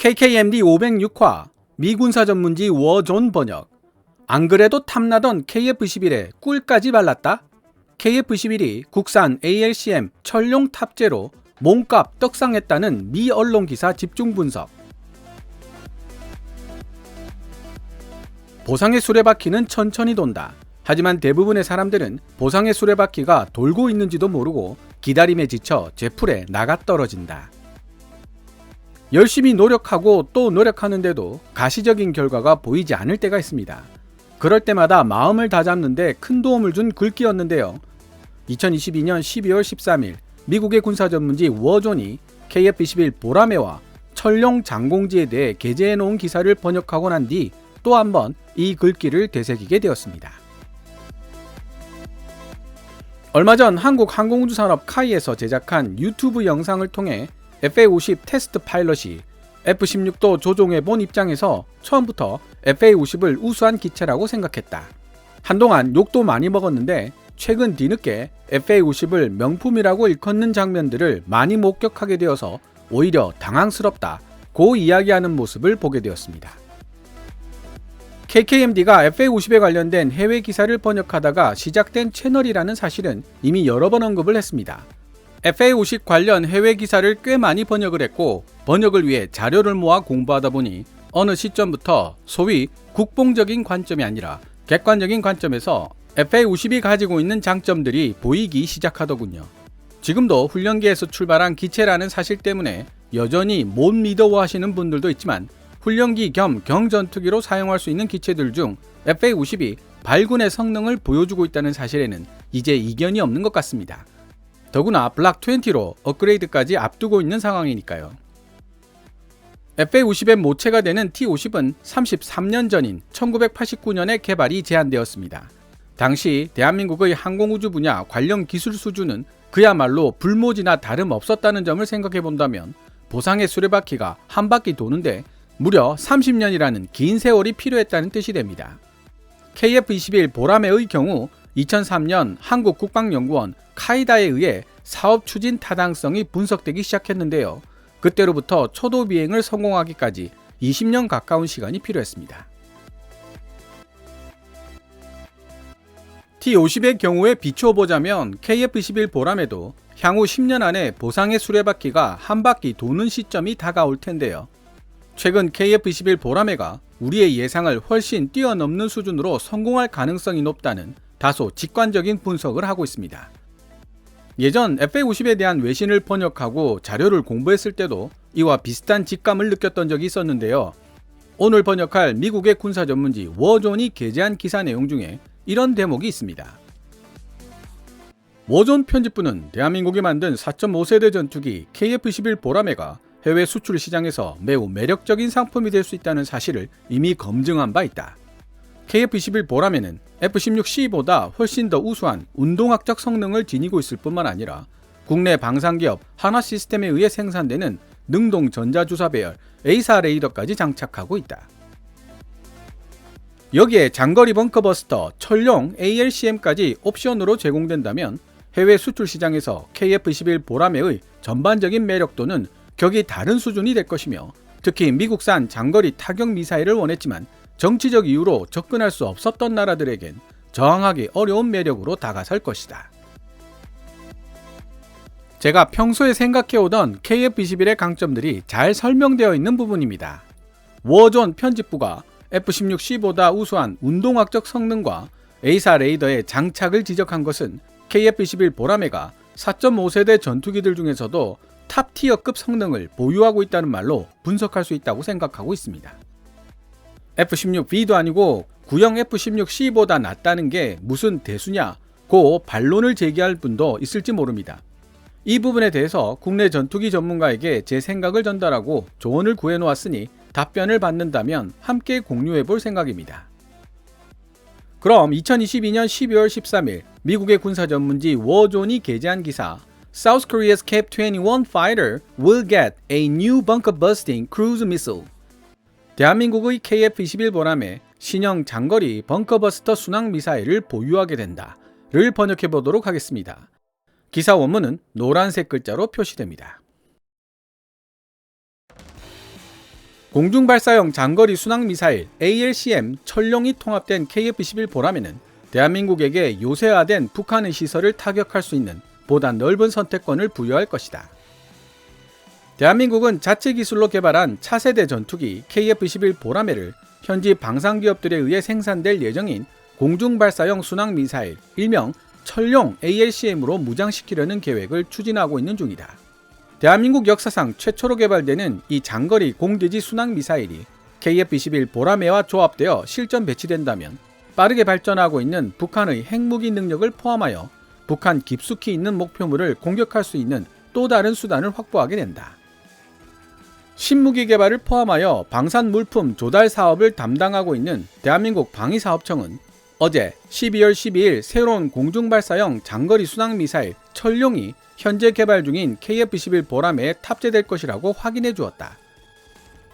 KKMD 506화 미군사 전문지 워존 번역. 안 그래도 탐나던 KF-21에 꿀까지 발랐다? KF-21이 국산 ALCM 철룡 탑재로 몸값 떡상했다는 미 언론 기사 집중 분석. 보상의 수레바퀴는 천천히 돈다. 하지만 대부분의 사람들은 보상의 수레바퀴가 돌고 있는지도 모르고 기다림에 지쳐 제풀에 나가떨어진다. 열심히 노력하고 또 노력하는데도 가시적인 결과가 보이지 않을 때가 있습니다. 그럴 때마다 마음을 다잡는데 큰 도움을 준 글귀였는데요. 2022년 12월 13일 미국의 군사 전문지 워존이 KF-21 보라매와 철룡 장공지에 대해 게재해놓은 기사를 번역하고 난 뒤 또 한 번 이 글귀를 되새기게 되었습니다. 얼마 전 한국 항공우주산업 카이에서 제작한 유튜브 영상을 통해 FA-50 테스트 파일럿이 F-16도 조종해본 입장에서 처음부터 FA-50을 우수한 기체라고 생각했다. 한동안 욕도 많이 먹었는데 최근 뒤늦게 FA-50을 명품이라고 일컫는 장면들을 많이 목격하게 되어서 오히려 당황스럽다고 이야기하는 모습을 보게 되었습니다. KKMD가 FA-50에 관련된 해외 기사를 번역하다가 시작된 채널이라는 사실은 이미 여러 번 언급을 했습니다. FA-50 관련 해외 기사를 꽤 많이 번역을 했고 번역을 위해 자료를 모아 공부하다 보니 어느 시점부터 소위 국뽕적인 관점이 아니라 객관적인 관점에서 FA-50이 가지고 있는 장점들이 보이기 시작하더군요. 지금도 훈련기에서 출발한 기체라는 사실 때문에 여전히 못 믿어하시는 분들도 있지만 훈련기 겸 경전투기로 사용할 수 있는 기체들 중 FA-50이 발군의 성능을 보여주고 있다는 사실에는 이제 이견이 없는 것 같습니다. 더구나 블락 20로 업그레이드까지 앞두고 있는 상황이니까요. FA-50의 모체가 되는 T-50은 33년 전인 1989년에 개발이 제한되었습니다. 당시 대한민국의 항공우주 분야 관련 기술 수준은 그야말로 불모지나 다름없었다는 점을 생각해본다면 보상의 수레바퀴가 한 바퀴 도는데 무려 30년이라는 긴 세월이 필요했다는 뜻이 됩니다. KF-21 보라매의 경우 2003년 한국국방연구원 카이다에 의해 사업 추진 타당성이 분석되기 시작했는데요. 그때로부터 초도 비행을 성공하기까지 20년 가까운 시간이 필요했습니다. T-50의 경우에 비추어보자면 KF-21 보라매도 향후 10년 안에 보상의 수레바퀴가 한 바퀴 도는 시점이 다가올 텐데요. 최근 KF-21 보라매가 우리의 예상을 훨씬 뛰어넘는 수준으로 성공할 가능성이 높다는 다소 직관적인 분석을 하고 있습니다. 예전 FA-50에 대한 외신을 번역하고 자료를 공부했을 때도 이와 비슷한 직감을 느꼈던 적이 있었는데요. 오늘 번역할 미국의 군사 전문지 워존이 게재한 기사 내용 중에 이런 대목이 있습니다. 워존 편집부는 대한민국이 만든 4.5세대 전투기 KF-21 보라매가 해외 수출 시장에서 매우 매력적인 상품이 될 수 있다는 사실을 이미 검증한 바 있다. KF-21 보라매는 F-16C보다 훨씬 더 우수한 운동학적 성능을 지니고 있을 뿐만 아니라 국내 방산기업 한화시스템에 의해 생산되는 능동 전자주사 배열 A사 레이더까지 장착하고 있다. 여기에 장거리 벙커버스터 철룡 ALCM까지 옵션으로 제공된다면 해외 수출 시장에서 KF-21 보라매의 전반적인 매력도는 격이 다른 수준이 될 것이며 특히 미국산 장거리 타격 미사일을 원했지만 정치적 이유로 접근할 수 없었던 나라들에겐 저항하기 어려운 매력으로 다가설 것이다. 제가 평소에 생각해오던 KF-21의 강점들이 잘 설명되어 있는 부분입니다. 워존 편집부가 F-16C보다 우수한 운동학적 성능과 A사 레이더의 장착을 지적한 것은 KF-21 보라매가 4.5세대 전투기들 중에서도 탑티어급 성능을 보유하고 있다는 말로 분석할 수 있다고 생각하고 있습니다. F-16B도 아니고 구형 F-16C보다 낫다는 게 무슨 대수냐고 반론을 제기할 분도 있을지 모릅니다. 이 부분에 대해서 국내 전투기 전문가에게 제 생각을 전달하고 조언을 구해놓았으니 답변을 받는다면 함께 공유해볼 생각입니다. 그럼 2022년 12월 13일 미국의 군사 전문지 워존이 게재한 기사 South Korea's KF-21 fighter will get a new bunker-busting cruise missile. 대한민국의 KF-21 보라매 신형 장거리 벙커버스터 순항 미사일을 보유하게 된다를 번역해 보도록 하겠습니다. 기사 원문은 노란색 글자로 표시됩니다. 공중발사형 장거리 순항미사일 ALCM 천룡이 통합된 KF-21 보람에는 대한민국에게 요새화된 북한의 시설을 타격할 수 있는 보다 넓은 선택권을 부여할 것이다. 대한민국은 자체 기술로 개발한 차세대 전투기 KF-21 보라매를 현지 방산기업들에 의해 생산될 예정인 공중발사형 순항미사일 일명 천룡 ALCM으로 무장시키려는 계획을 추진하고 있는 중이다. 대한민국 역사상 최초로 개발되는 이 장거리 공대지 순항미사일이 KF-21 보라매와 조합되어 실전 배치된다면 빠르게 발전하고 있는 북한의 핵무기 능력을 포함하여 북한 깊숙이 있는 목표물을 공격할 수 있는 또 다른 수단을 확보하게 된다. 신무기 개발을 포함하여 방산 물품 조달 사업을 담당하고 있는 대한민국 방위사업청은 어제 12월 12일 새로운 공중발사형 장거리 순항미사일 천룡이 현재 개발 중인 KF-21 보라매에 탑재될 것이라고 확인해 주었다.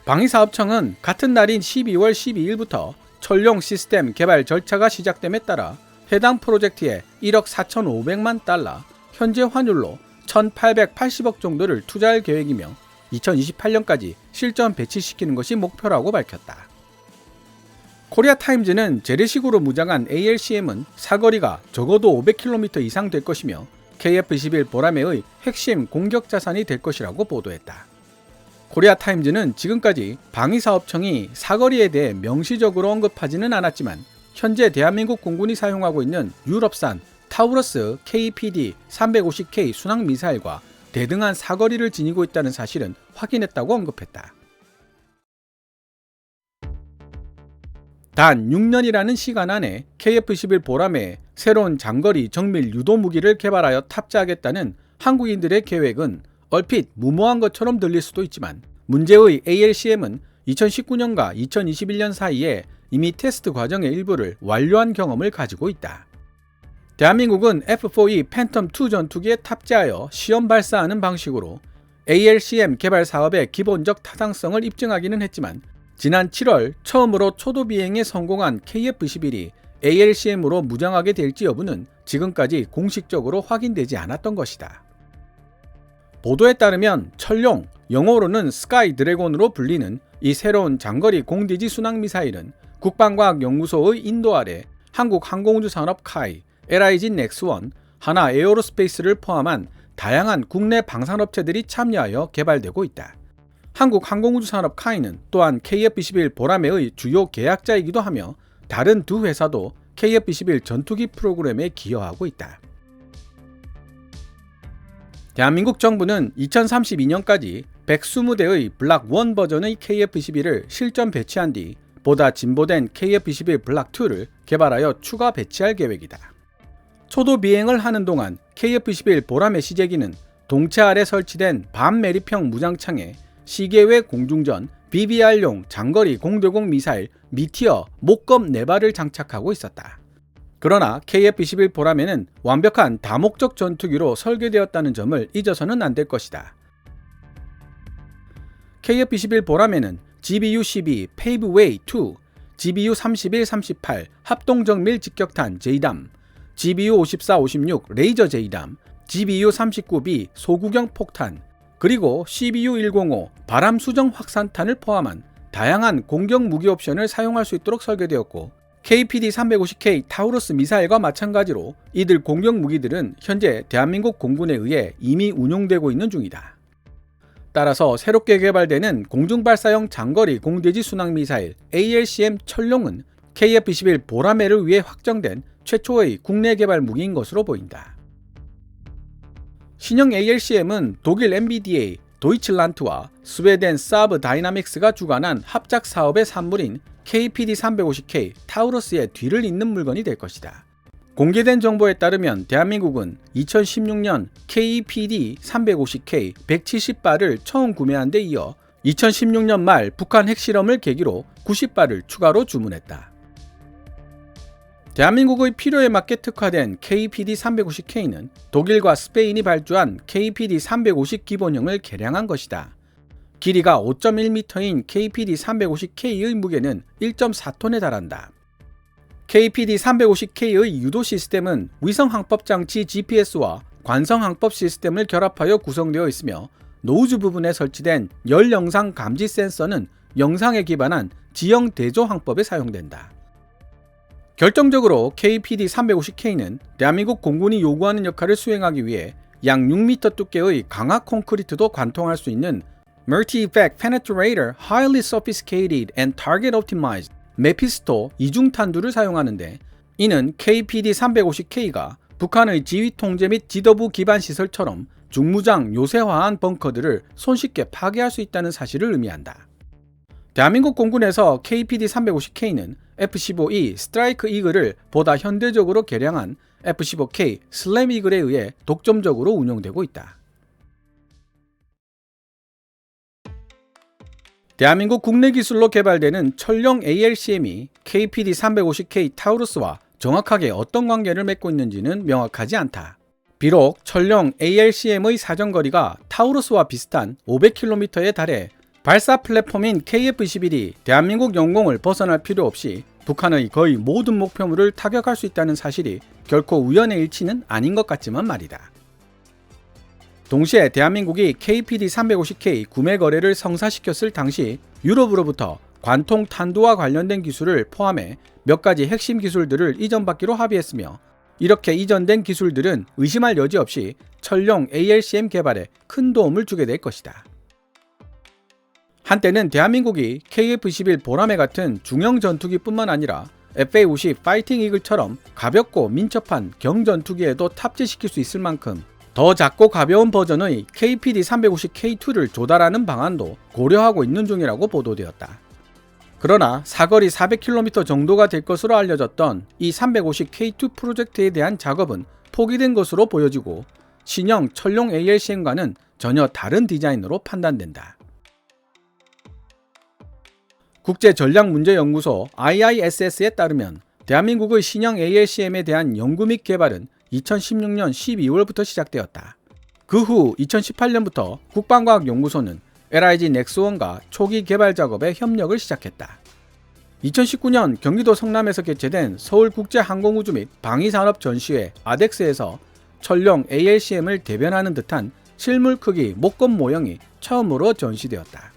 방위사업청은 같은 날인 12월 12일부터 천룡 시스템 개발 절차가 시작됨에 따라 해당 프로젝트에 1억 4,500만 달러, 현재 환율로 1,880억 정도를 투자할 계획이며 2028년까지 실전 배치시키는 것이 목표라고 밝혔다. 코리아타임즈는 재래식으로 무장한 ALCM은 사거리가 적어도 500km 이상 될 것이며 KF-21 보라매의 핵심 공격 자산이 될 것이라고 보도했다. 코리아타임즈는 지금까지 방위사업청이 사거리에 대해 명시적으로 언급하지는 않았지만 현재 대한민국 공군이 사용하고 있는 유럽산 타우러스 KPD-350K 순항미사일과 대등한 사거리를 지니고 있다는 사실은 확인했다고 언급했다. 단 6년이라는 시간 안에 KF-21 보라매에 새로운 장거리 정밀 유도 무기를 개발하여 탑재하겠다는 한국인들의 계획은 얼핏 무모한 것처럼 들릴 수도 있지만 문제의 ALCM은 2019년과 2021년 사이에 이미 테스트 과정의 일부를 완료한 경험을 가지고 있다. 대한민국은 F-4E 팬텀2 전투기에 탑재하여 시험 발사하는 방식으로 ALCM 개발 사업의 기본적 타당성을 입증하기는 했지만 지난 7월 처음으로 초도 비행에 성공한 KF-21이 ALCM으로 무장하게 될지 여부는 지금까지 공식적으로 확인되지 않았던 것이다. 보도에 따르면 천룡, 영어로는 스카이 드래곤으로 불리는 이 새로운 장거리 공대지 순항미사일은 국방과학연구소의 인도 아래 한국항공우주산업 카이, LIG 넥스원, 하나 에어로스페이스를 포함한 다양한 국내 방산업체들이 참여하여 개발되고 있다. 한국항공우주산업 카이는 또한 KF-21 보라매의 주요 계약자이기도 하며 다른 두 회사도 KF-21 전투기 프로그램에 기여하고 있다. 대한민국 정부는 2032년까지 120대의 블락 1 버전의 KF-21을 실전 배치한 뒤 보다 진보된 KF-21 블락 2를 개발하여 추가 배치할 계획이다. 초도 비행을 하는 동안 KF-21 보라매 시제기는 동체 아래 설치된 반매립형 무장창에 시계외 공중전 BBR용 장거리 공대공 미사일 미티어 목검 4발을 장착하고 있었다. 그러나 KF-21 보라매는 완벽한 다목적 전투기로 설계되었다는 점을 잊어서는 안 될 것이다. KF-21 보라매는 GBU-12 페이브웨이 2, GBU-31-38 합동정밀 직격탄 JDAM, GBU-54-56 레이저 JDAM, GBU-39B 소구경 폭탄, 그리고 CBU-105 바람 수정 확산탄을 포함한 다양한 공격 무기 옵션을 사용할 수 있도록 설계되었고 KPD-350K 타우러스 미사일과 마찬가지로 이들 공격 무기들은 현재 대한민국 공군에 의해 이미 운용되고 있는 중이다. 따라서 새롭게 개발되는 공중발사형 장거리 공대지 순항미사일 ALCM 천룡은 KF-21 보라매를 위해 확정된 최초의 국내 개발 무기인 것으로 보인다. 신형 ALCM은 독일 MBDA, 도이칠란트와 스웨덴 사브 다이나믹스가 주관한 합작 사업의 산물인 KPD-350K 타우러스의 뒤를 잇는 물건이 될 것이다. 공개된 정보에 따르면 대한민국은 2016년 KPD-350K 170발을 처음 구매한 데 이어 2016년 말 북한 핵실험을 계기로 90발을 추가로 주문했다. 대한민국의 필요에 맞게 특화된 KPD-350K는 독일과 스페인이 발주한 KPD-350 기본형을 개량한 것이다. 길이가 5.1m인 KPD-350K의 무게는 1.4톤에 달한다. KPD-350K의 유도 시스템은 위성항법장치 GPS와 관성항법 시스템을 결합하여 구성되어 있으며 노즈 부분에 설치된 열 영상 감지 센서는 영상에 기반한 지형 대조 항법에 사용된다. 결정적으로 KPD-350K는 대한민국 공군이 요구하는 역할을 수행하기 위해 약 6m 두께의 강화 콘크리트도 관통할 수 있는 Multi-Effect Penetrator Highly Sophisticated and Target Optimized 메피스토 이중탄두를 사용하는데, 이는 KPD-350K가 북한의 지휘 통제 및 지도부 기반 시설처럼 중무장 요새화한 벙커들을 손쉽게 파괴할 수 있다는 사실을 의미한다. 대한민국 공군에서 KPD-350K는 F-15E 스트라이크 이글을 보다 현대적으로 개량한 F-15K 슬램 이글에 의해 독점적으로 운용되고 있다. 대한민국 국내 기술로 개발되는 철령 ALCM이 KPD-350K 타우루스와 정확하게 어떤 관계를 맺고 있는지는 명확하지 않다. 비록 철령 ALCM의 사정거리가 타우루스와 비슷한 500km에 달해 발사 플랫폼인 KF-21이 대한민국 영공을 벗어날 필요 없이 북한의 거의 모든 목표물을 타격할 수 있다는 사실이 결코 우연의 일치는 아닌 것 같지만 말이다. 동시에 대한민국이 KPD-350K 구매 거래를 성사시켰을 당시 유럽으로부터 관통 탄두와 관련된 기술을 포함해 몇 가지 핵심 기술들을 이전받기로 합의했으며, 이렇게 이전된 기술들은 의심할 여지 없이 철령 ALCM 개발에 큰 도움을 주게 될 것이다. 한때는 대한민국이 KF-21 보라매 같은 중형 전투기뿐만 아니라 FA-50 파이팅 이글처럼 가볍고 민첩한 경전투기에도 탑재시킬 수 있을 만큼 더 작고 가벼운 버전의 KPD-350K2를 조달하는 방안도 고려하고 있는 중이라고 보도되었다. 그러나 사거리 400km 정도가 될 것으로 알려졌던 이 350K2 프로젝트에 대한 작업은 포기된 것으로 보여지고, 신형 철용 ALCM과는 전혀 다른 디자인으로 판단된다. 국제전략문제연구소 IISS에 따르면 대한민국의 신형 ALCM에 대한 연구 및 개발은 2016년 12월부터 시작되었다. 그 후 2018년부터 국방과학연구소는 LIG 넥스원과 초기 개발 작업에 협력을 시작했다. 2019년 경기도 성남에서 개최된 서울국제항공우주 및 방위산업 전시회 아덱스에서 철령 ALCM을 대변하는 듯한 실물 크기 목검 모형이 처음으로 전시되었다.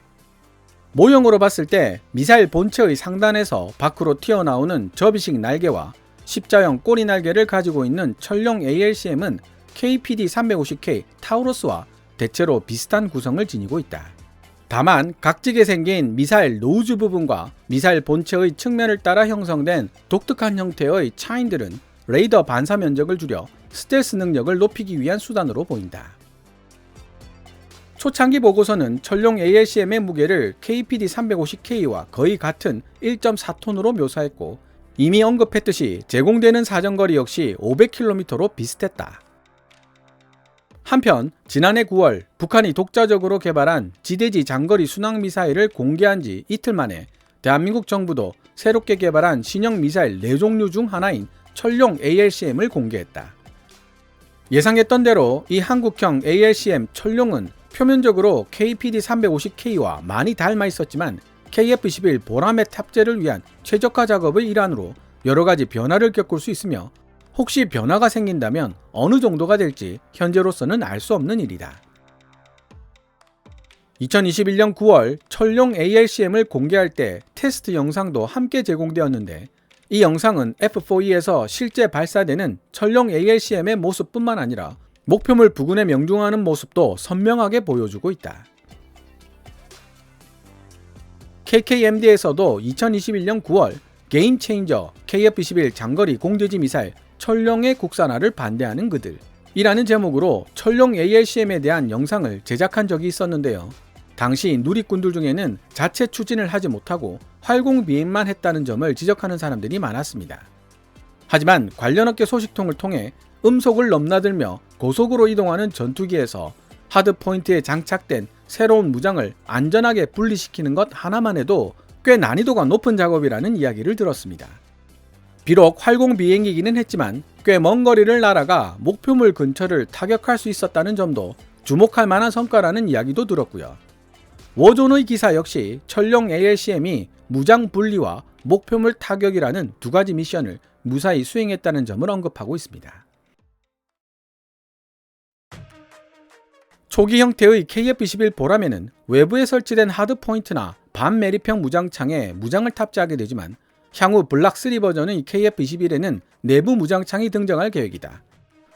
모형으로 봤을 때 미사일 본체의 상단에서 밖으로 튀어나오는 접이식 날개와 십자형 꼬리 날개를 가지고 있는 철령 ALCM은 KPD-350K 타우루스와 대체로 비슷한 구성을 지니고 있다. 다만 각지게 생긴 미사일 노즈 부분과 미사일 본체의 측면을 따라 형성된 독특한 형태의 차인들은 레이더 반사 면적을 줄여 스텔스 능력을 높이기 위한 수단으로 보인다. 초창기 보고서는 철용 ALCM의 무게를 KPD-350K와 거의 같은 1.4톤으로 묘사했고, 이미 언급했듯이 제공되는 사정거리 역시 500km로 비슷했다. 한편 지난해 9월 북한이 독자적으로 개발한 지대지 장거리 순항미사일을 공개한 지 이틀 만에 대한민국 정부도 새롭게 개발한 신형 미사일 4종류 중 하나인 철용 ALCM을 공개했다. 예상했던 대로 이 한국형 ALCM 철용은 표면적으로 KPD-350K와 많이 닮아 있었지만 KF-21 보라매 탑재를 위한 최적화 작업의 일환으로 여러가지 변화를 겪을 수 있으며, 혹시 변화가 생긴다면 어느 정도가 될지 현재로서는 알 수 없는 일이다. 2021년 9월 철용 ALCM을 공개할 때 테스트 영상도 함께 제공되었는데, 이 영상은 F4E에서 실제 발사되는 철용 ALCM의 모습뿐만 아니라 목표물 부근에 명중하는 모습도 선명하게 보여주고 있다. KKMD에서도 2021년 9월 게임 체인저 KF-21 장거리 공대지 미사일 철용의 국산화를 반대하는 그들 이라는 제목으로 철용 ALCM에 대한 영상을 제작한 적이 있었는데요. 당시 누리꾼들 중에는 자체 추진을 하지 못하고 활공 비행만 했다는 점을 지적하는 사람들이 많았습니다. 하지만 관련 업계 소식통을 통해 음속을 넘나들며 고속으로 이동하는 전투기에서 하드포인트에 장착된 새로운 무장을 안전하게 분리시키는 것 하나만 해도 꽤 난이도가 높은 작업이라는 이야기를 들었습니다. 비록 활공 비행이기는 했지만 꽤 먼 거리를 날아가 목표물 근처를 타격할 수 있었다는 점도 주목할 만한 성과라는 이야기도 들었고요. 워존의 기사 역시 철용 ALCM이 무장 분리와 목표물 타격이라는 두 가지 미션을 무사히 수행했다는 점을 언급하고 있습니다. 초기 형태의 KF-21 보람에는 외부에 설치된 하드포인트나 반매립형 무장창에 무장을 탑재하게 되지만 향후 블락3 버전의 KF-21에는 내부 무장창이 등장할 계획이다.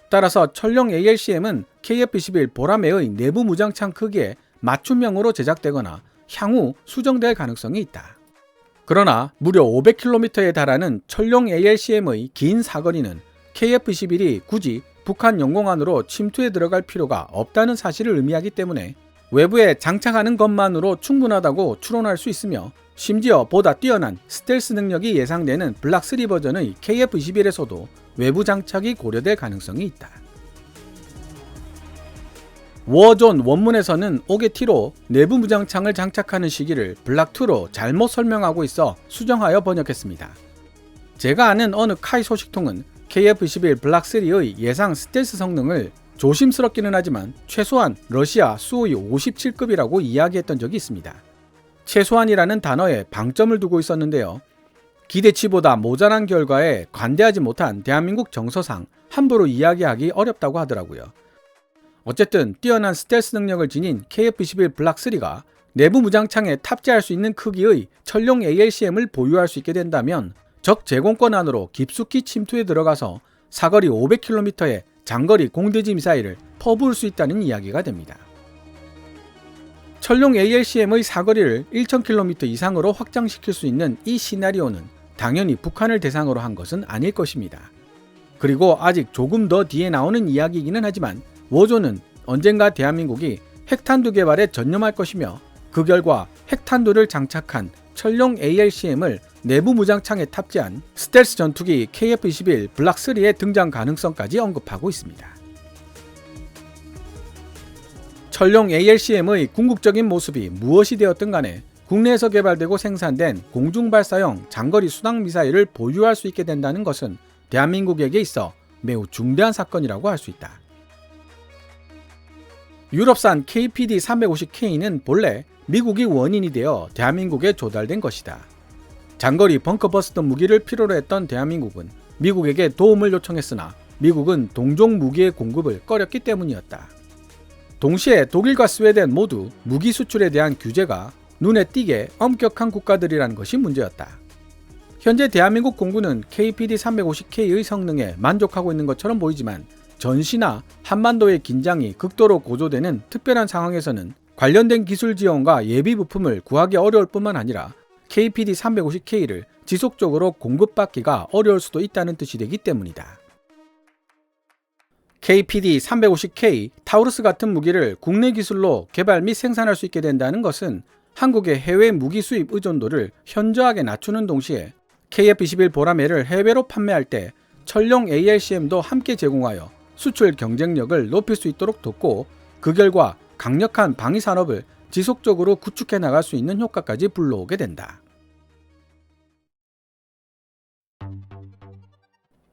따라서 철룡 ALCM은 KF-21 보라매의 내부 무장창 크기에 맞춤형으로 제작되거나 향후 수정될 가능성이 있다. 그러나 무려 500km에 달하는 철룡 ALCM의 긴 사거리는 KF-21이 굳이 북한 영공안으로 침투해 들어갈 필요가 없다는 사실을 의미하기 때문에 외부에 장착하는 것만으로 충분하다고 추론할 수 있으며, 심지어 보다 뛰어난 스텔스 능력이 예상되는 블락3 버전의 KF-21에서도 외부 장착이 고려될 가능성이 있다. 워존 원문에서는 오게티로 내부 무장창을 장착하는 시기를 블락2로 잘못 설명하고 있어 수정하여 번역했습니다. 제가 아는 어느 카이 소식통은 KF-21 블락3의 예상 스텔스 성능을 조심스럽기는 하지만 최소한 러시아 수호이 57급이라고 이야기했던 적이 있습니다. 최소한이라는 단어에 방점을 두고 있었는데요. 기대치보다 모자란 결과에 관대하지 못한 대한민국 정서상 함부로 이야기하기 어렵다고 하더라고요. 어쨌든 뛰어난 스텔스 능력을 지닌 KF-21 블락3가 내부 무장창에 탑재할 수 있는 크기의 철룡 ALCM을 보유할 수 있게 된다면 적 제공권 안으로 깊숙이 침투해 들어가서 사거리 500km의 장거리 공대지 미사일을 퍼부을 수 있다는 이야기가 됩니다. 철룡 ALCM의 사거리를 1000km 이상으로 확장시킬 수 있는 이 시나리오는 당연히 북한을 대상으로 한 것은 아닐 것입니다. 그리고 아직 조금 더 뒤에 나오는 이야기이기는 하지만 워존은 언젠가 대한민국이 핵탄두 개발에 전념할 것이며 그 결과 핵탄두를 장착한 철룡 ALCM을 내부 무장창에 탑재한 스텔스 전투기 KF-21 블락3의 등장 가능성까지 언급하고 있습니다. 철룡 ALCM의 궁극적인 모습이 무엇이 되었든 간에 국내에서 개발되고 생산된 공중발사형 장거리 수당 미사일을 보유할 수 있게 된다는 것은 대한민국에게 있어 매우 중대한 사건이라고 할 수 있다. 유럽산 KPD-350K는 본래 미국이 원인이 되어 대한민국에 조달된 것이다. 장거리 벙커버스터 무기를 필요로 했던 대한민국은 미국에게 도움을 요청했으나 미국은 동종 무기의 공급을 꺼렸기 때문이었다. 동시에 독일과 스웨덴 모두 무기 수출에 대한 규제가 눈에 띄게 엄격한 국가들이라는 것이 문제였다. 현재 대한민국 공군은 KPD-350K의 성능에 만족하고 있는 것처럼 보이지만 전시나 한반도의 긴장이 극도로 고조되는 특별한 상황에서는 관련된 기술 지원과 예비 부품을 구하기 어려울 뿐만 아니라 KPD-350K를 지속적으로 공급받기가 어려울 수도 있다는 뜻이 되기 때문이다. KPD-350K, 타우루스 같은 무기를 국내 기술로 개발 및 생산할 수 있게 된다는 것은 한국의 해외 무기 수입 의존도를 현저하게 낮추는 동시에 KF-21 보라매를 해외로 판매할 때 철룡 ALCM도 함께 제공하여 수출 경쟁력을 높일 수 있도록 돕고 그 결과 강력한 방위 산업을 지속적으로 구축해 나갈 수 있는 효과까지 불러오게 된다.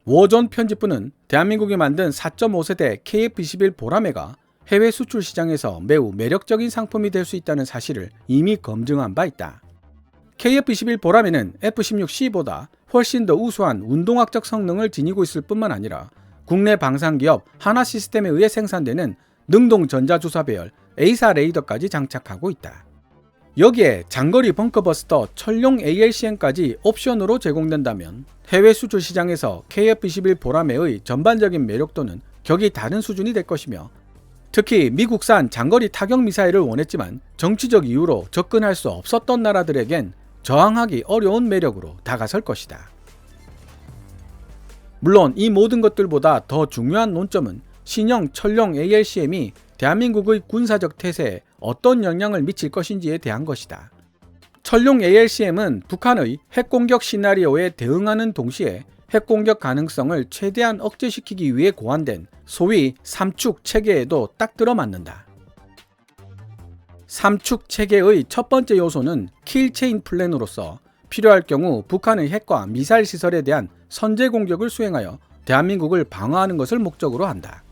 워존 편집부는 대한민국이 만든 4.5세대 KF-21 보라매가 해외 수출 시장에서 매우 매력적인 상품이 될 수 있다는 사실을 이미 검증한 바 있다. KF-21 보라매는 F-16C보다 훨씬 더 우수한 운동학적 성능을 지니고 있을 뿐만 아니라 국내 방산기업 하나시스템에 의해 생산되는 능동 전자주사 배열 A사 레이더까지 장착하고 있다. 여기에 장거리 벙커버스터 철룡 ALCM까지 옵션으로 제공된다면 해외 수출 시장에서 KF-21 보라매의 전반적인 매력도는 격이 다른 수준이 될 것이며 특히 미국산 장거리 타격 미사일을 원했지만 정치적 이유로 접근할 수 없었던 나라들에겐 저항하기 어려운 매력으로 다가설 것이다. 물론 이 모든 것들보다 더 중요한 논점은 신형 철룡 ALCM이 대한민국의 군사적 태세에 어떤 영향을 미칠 것인지에 대한 것이다. 철룡 ALCM은 북한의 핵공격 시나리오에 대응하는 동시에 핵공격 가능성을 최대한 억제시키기 위해 고안된 소위 3축 체계에도 딱 들어맞는다. 3축 체계의 첫 번째 요소는 킬체인 플랜으로서 필요할 경우 북한의 핵과 미사일 시설에 대한 선제 공격을 수행하여 대한민국을 방어하는 것을 목적으로 한다.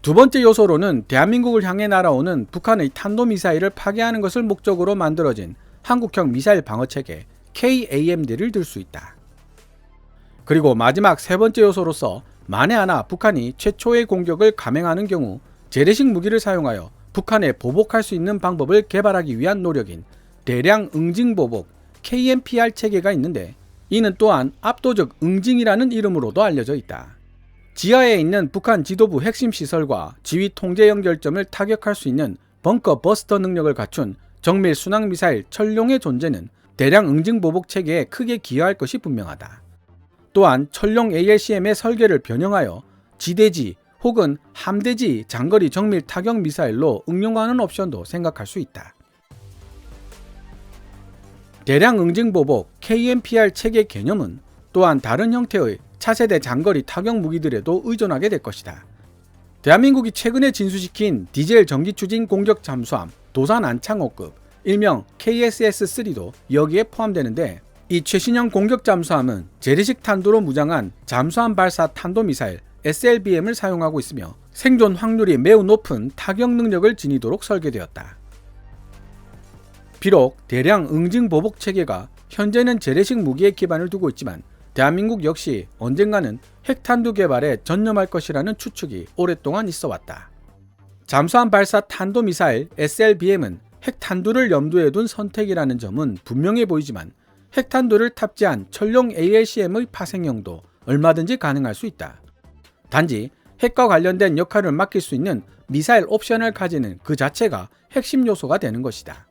두 번째 요소로는 대한민국을 향해 날아오는 북한의 탄도미사일을 파괴하는 것을 목적으로 만들어진 한국형 미사일 방어체계 KAMD를 들 수 있다. 그리고 마지막 세 번째 요소로서 만에 하나 북한이 최초의 공격을 감행하는 경우 재래식 무기를 사용하여 북한에 보복할 수 있는 방법을 개발하기 위한 노력인 대량 응징 보복 KMPR 체계가 있는데, 이는 또한 압도적 응징이라는 이름으로도 알려져 있다. 지하에 있는 북한 지도부 핵심 시설과 지휘 통제 연결점을 타격할 수 있는 벙커 버스터 능력을 갖춘 정밀 순항 미사일 철룡의 존재는 대량 응징 보복 체계에 크게 기여할 것이 분명하다. 또한 철룡 ALCM의 설계를 변형하여 지대지 혹은 함대지 장거리 정밀 타격 미사일로 응용하는 옵션도 생각할 수 있다. 대량 응징 보복 KMPR 체계 개념은 또한 다른 형태의 차세대 장거리 타격 무기들에도 의존하게 될 것이다. 대한민국이 최근에 진수시킨 디젤 전기 추진 공격 잠수함 도산 안창호급 일명 KSS-3도 여기에 포함되는데, 이 최신형 공격 잠수함은 재래식 탄도로 무장한 잠수함 발사 탄도미사일 SLBM을 사용하고 있으며 생존 확률이 매우 높은 타격 능력을 지니도록 설계되었다. 비록 대량 응징 보복 체계가 현재는 재래식 무기에 기반을 두고 있지만 대한민국 역시 언젠가는 핵탄두 개발에 전념할 것이라는 추측이 오랫동안 있어왔다. 잠수함 발사 탄도미사일 SLBM은 핵탄두를 염두에 둔 선택이라는 점은 분명해 보이지만 핵탄두를 탑재한 철룡 ALCM의 파생형도 얼마든지 가능할 수 있다. 단지 핵과 관련된 역할을 맡길 수 있는 미사일 옵션을 가지는 그 자체가 핵심 요소가 되는 것이다.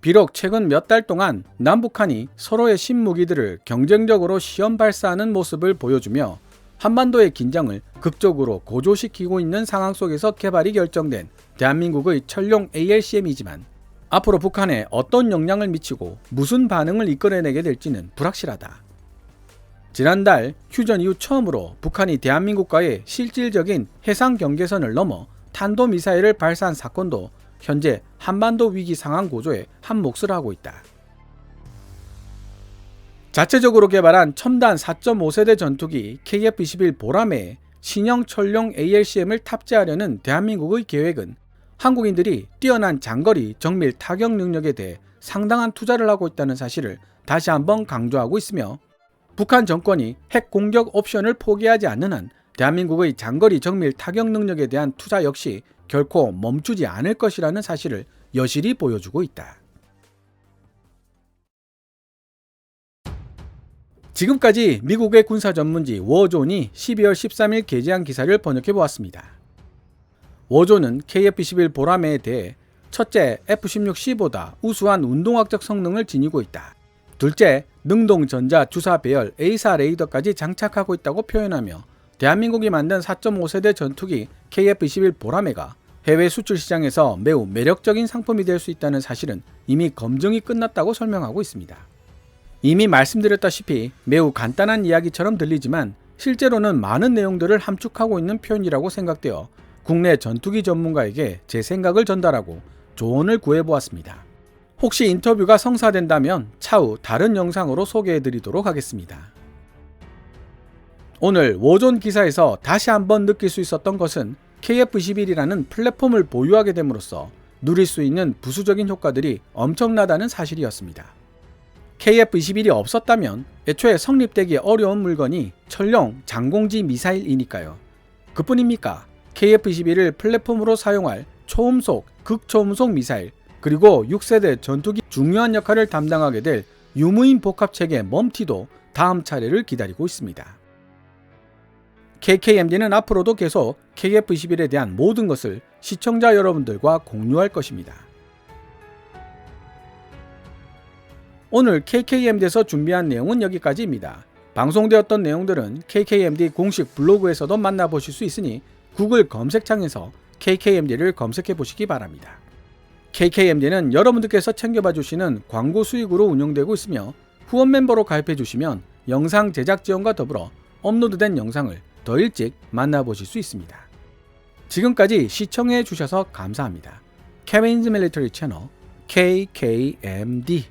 비록 최근 몇 달 동안 남북한이 서로의 신무기들을 경쟁적으로 시험 발사하는 모습을 보여주며 한반도의 긴장을 극적으로 고조시키고 있는 상황 속에서 개발이 결정된 대한민국의 철룡 ALCM이지만 앞으로 북한에 어떤 영향을 미치고 무슨 반응을 이끌어내게 될지는 불확실하다. 지난달 휴전 이후 처음으로 북한이 대한민국과의 실질적인 해상 경계선을 넘어 탄도미사일을 발사한 사건도 현재 한반도 위기 상황 고조에 한 몫을 하고 있다. 자체적으로 개발한 첨단 4.5세대 전투기 KF-21 보라매에 신형 철룡 ALCM을 탑재하려는 대한민국의 계획은 한국인들이 뛰어난 장거리 정밀 타격 능력에 대해 상당한 투자를 하고 있다는 사실을 다시 한번 강조하고 있으며, 북한 정권이 핵 공격 옵션을 포기하지 않는 한 대한민국의 장거리 정밀 타격 능력에 대한 투자 역시 결코 멈추지 않을 것이라는 사실을 여실히 보여주고 있다. 지금까지 미국의 군사 전문지 워존이 12월 13일 게재한 기사를 번역해 보았습니다. 워존은 KF-21 보라매에 대해 첫째, F-16C보다 우수한 운동학적 성능을 지니고 있다. 둘째, 능동 전자 주사 배열 A사 레이더까지 장착하고 있다고 표현하며 대한민국이 만든 4.5세대 전투기 KF-21 보라매가 해외 수출 시장에서 매우 매력적인 상품이 될 수 있다는 사실은 이미 검증이 끝났다고 설명하고 있습니다. 이미 말씀드렸다시피 매우 간단한 이야기처럼 들리지만 실제로는 많은 내용들을 함축하고 있는 표현이라고 생각되어 국내 전투기 전문가에게 제 생각을 전달하고 조언을 구해보았습니다. 혹시 인터뷰가 성사된다면 차후 다른 영상으로 소개해드리도록 하겠습니다. 오늘 워존 기사에서 다시 한번 느낄 수 있었던 것은 KF-21이라는 플랫폼을 보유하게 됨으로써 누릴 수 있는 부수적인 효과들이 엄청나다는 사실이었습니다. KF-21이 없었다면 애초에 성립되기 어려운 물건이 철룡 장공지 미사일이니까요. 그뿐입니까? KF-21을 플랫폼으로 사용할 초음속, 극초음속 미사일, 그리고 6세대 전투기 중요한 역할을 담당하게 될 유무인 복합체계 멈티도 다음 차례를 기다리고 있습니다. KKMD는 앞으로도 계속 KF-21에 대한 모든 것을 시청자 여러분들과 공유할 것입니다. 오늘 KKMD에서 준비한 내용은 여기까지입니다. 방송되었던 내용들은 KKMD 공식 블로그에서도 만나보실 수 있으니 구글 검색창에서 KKMD를 검색해 보시기 바랍니다. KKMD는 여러분들께서 챙겨봐 주시는 광고 수익으로 운영되고 있으며 후원 멤버로 가입해 주시면 영상 제작 지원과 더불어 업로드된 영상을 더 일찍 만나보실 수 있습니다. 지금까지 시청해 주셔서 감사합니다. Kevin's Military Channel KKMD